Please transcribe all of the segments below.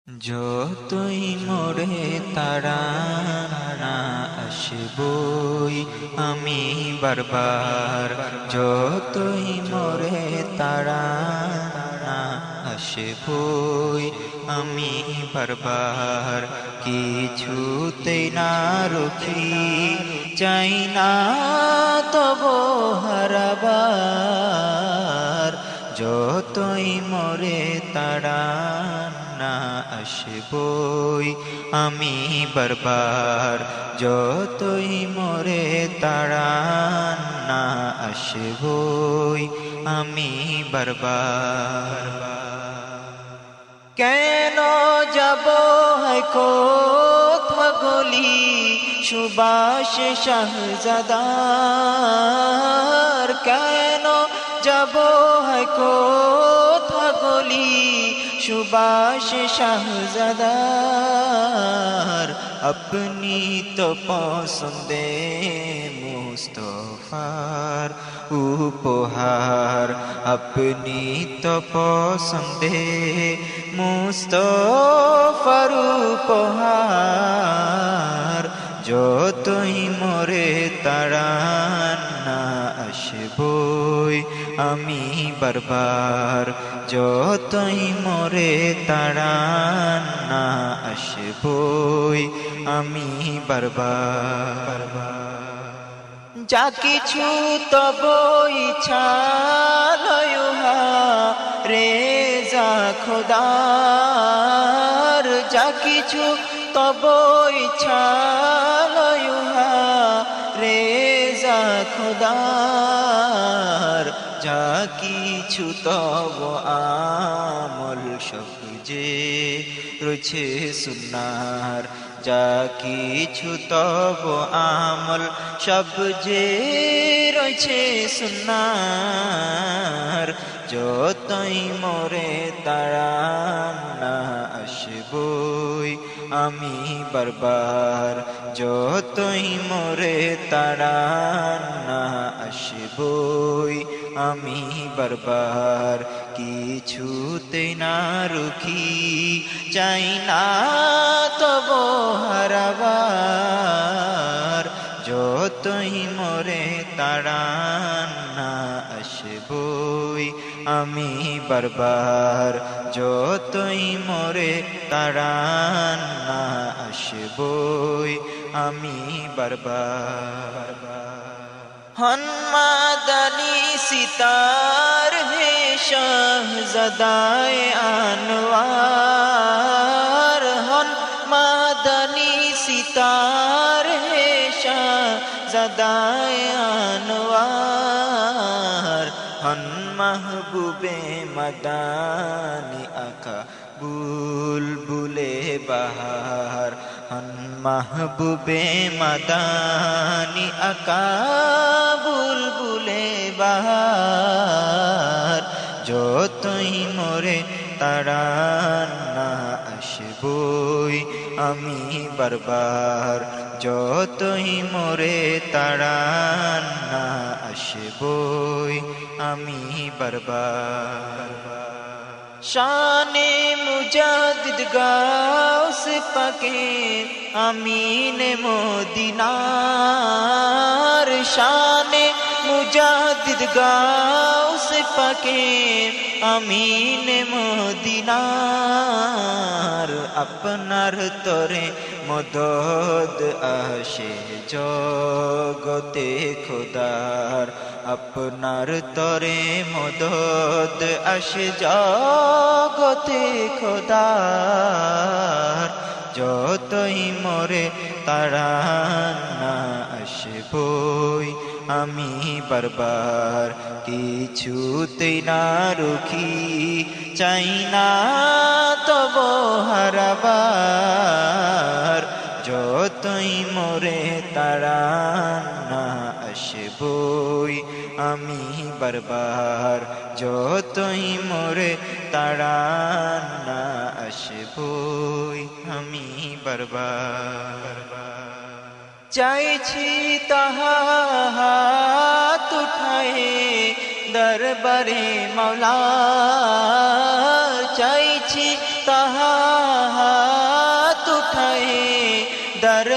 যতই মোরে তাড়ানা আসবই আমি বারবার, যতই মোরে তাড়ানা আসবই আমি বারবার। কিছুতেই না রুখি চাই না তব হারাবার, যতই মোরে তাড়ানা আসবই আমি বারবার, যতই মোরে তাড়ানা আসবই আমি বারবার। কেন যাব কোথা গলি সুবাস শাহজাদার, কেন যাব কোথা গলি সুবাস শাহজাদার। আপনি তো পছন্দে মুস্তফার উপহার, আপনি তো পছন্দে মুস্তফার উপহার। যতই মোরে তাড়ানা আসবই আমি বারবার, যতই মোরে তাড়ানা আসবই আমি বারবার। যা কিছু তব ইচ্ছা লয়ুহা রেজা খোদার, যা কিছু তব ইচ্ছা লয়ুহা রেজা খোদার। যা কিছু তব আমল সব যে রয়েছে সুন্নার, যা কিছু তব আমল সব যে রয়েছে সুন্নার। যতই মোরে তাড়ানা আসবই আমি বারবার, যতই মোরে তাড়ানা আসবই আমি বারবার। কিছুতেই না রুখি চাই না তব হারাবার, যতই মোরে তাড়ানা আসবই আমি বারবার, যতই মোরে তাড়ানা আসবই আমি বারবার। হন মাদানী সিতার হে শাহজাদায়ে আনওয়ার, হন মাদানী সিতার হে শাহজাদায়ে আনওয়ার। হন মাহবুবে মদানী আকা বুলবুলে বাহার, হন মাহবুবে মদানী আকা বুলবুলে বাহার। যতই মোরে তাড়ানা আসবই আমি বারবার, যতই মোরে তাড়ানা আসবই আমি বারবার। শানে মুজাদ্দিদ গাউস পাকে আমিন মদিনার, শানে মুজাদ্দিদ গাউস পাকে আমিন মদিনার। আপনার তরে মদদ আসে জগতে খোদার, আপনার তরে মদদ আসে জগতে খোদার। যতই মোরে তাড়ানা আসবই আমি বারবার, কিছুতেই না রুখি চাই না তব হারাবার, যতই মোরে তাড়ানা আসবই আমি বারবার, যতই মোরে তাড়ানা আসবই আমি বারবার। চাইছি তাহা হাত উঠায়ে দরবারে মৌলা, চাইছি তাহা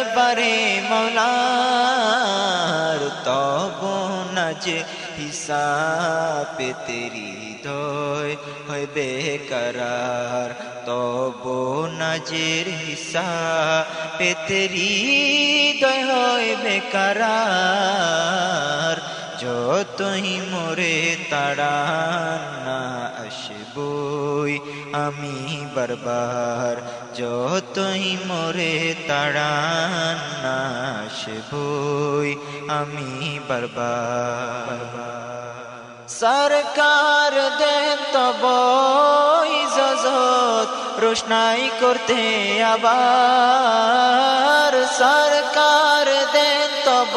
দরবারে মৌলার তব নাজ হিসাবে তেরি হৃদয় হইবে করার তব নাজের হিসাবে তেরি হৃদয় হইবে করার যতই মোরে তাড়ান না আসবই আমি বারবার যতই মোরে তাড়ান না আসবই আমি বারবার সরকার দেন তব ইজাজত রোশনাই করতে আবার সরকার দেন তব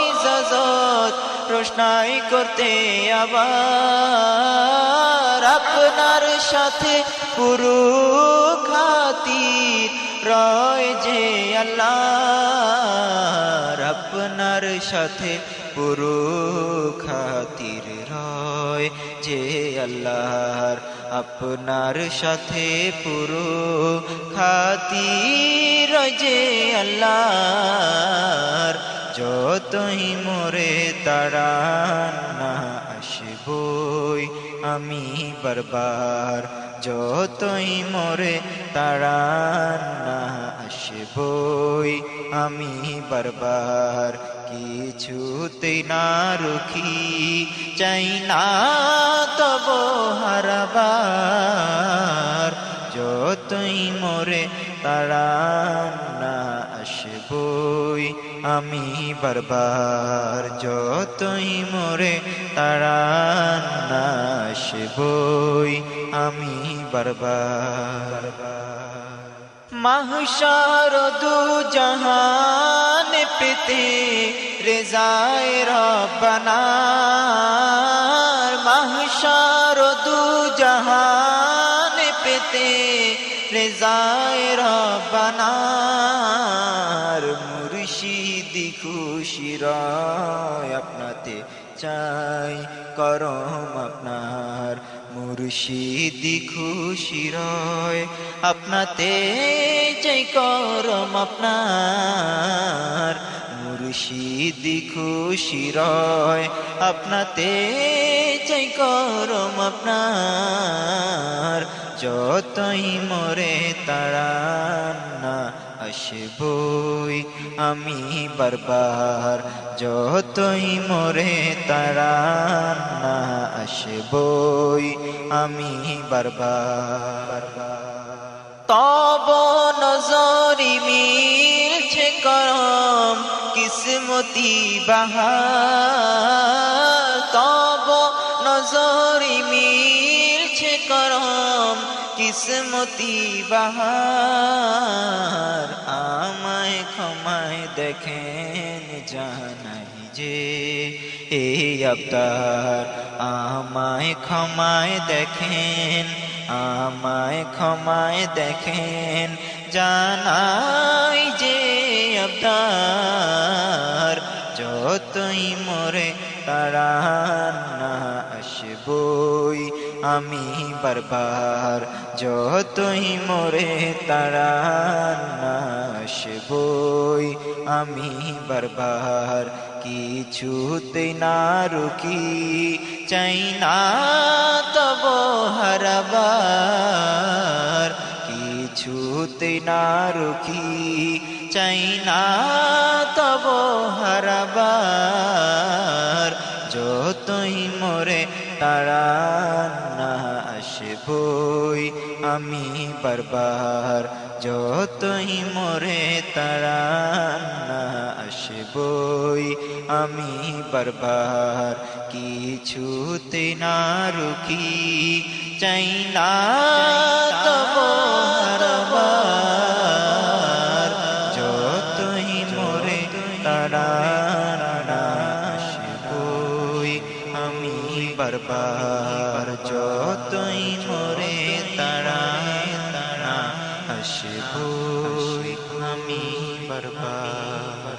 ইজাজত রোশনাই করতে আবার আপনার সাথে পুরো খাতির রয় যে আল্লাহর আপনার সাথে পুরো খাতির রয় যে আল্লাহর আপনার সাথে পুরো খাতির রয় যে আল্লাহর যতই মোরে তাড়ান না আসবই আমি বারবার যতই মোরে তাড়ান না আসবই আমি বারবার কিছুতে না রুখি চাই না তব হারাবার যতই মোরে তাড়ান না আসবই আমি বারবার যতই মোরে তাড়ান না আসবই আমি বারবার মাহশার দু জাহান পেতে রেজায়ে রব্বানা মাহশার দু জাহান পেতে রেজায়ে রব্বানা মুর্শিদি খুশি রয় আপনাতে চাই করম আপনার মুর্শিদি খুশি রয় আপনাতে চাই করম আপনার মুর্শিদি খুশি রয় আপনাতে চাই করম আপনার যতই মোরে তাড়ান না আসবই আমি বারবার যতই মোরে তাড়ান না আসবই আমি বারবার তব নজরি মিলছে করম কিসমতি বাহার তব নজরি মিলছে করম কিসমতি বাহার আমায় ক্ষমায় দেখেন জানাই যে এই আবদার আমায় ক্ষমায় দেখেন আমায় ক্ষমায় দেখেন জানাই যে আবদার যতই মোরে তাড়ান না আসবই আমি বারবার যতই মোরে তাড়ান না আসবই আমি বারবার কিছুতে না রুকি চাই না তব হারাবার কিছুতে না রুকি চাই না তব হারাবার যতই মোরে তাড়ান না আসবই আমি বারবার যতই মোরে তাড়ান না আসবই আমি বারবার কিছুতে না রুকি চাই না তব হারাবার যতই মোরে তাড়ান না আসবই আমি বারবার যতই মোরে তাড়ান না আসবই আমি বারবার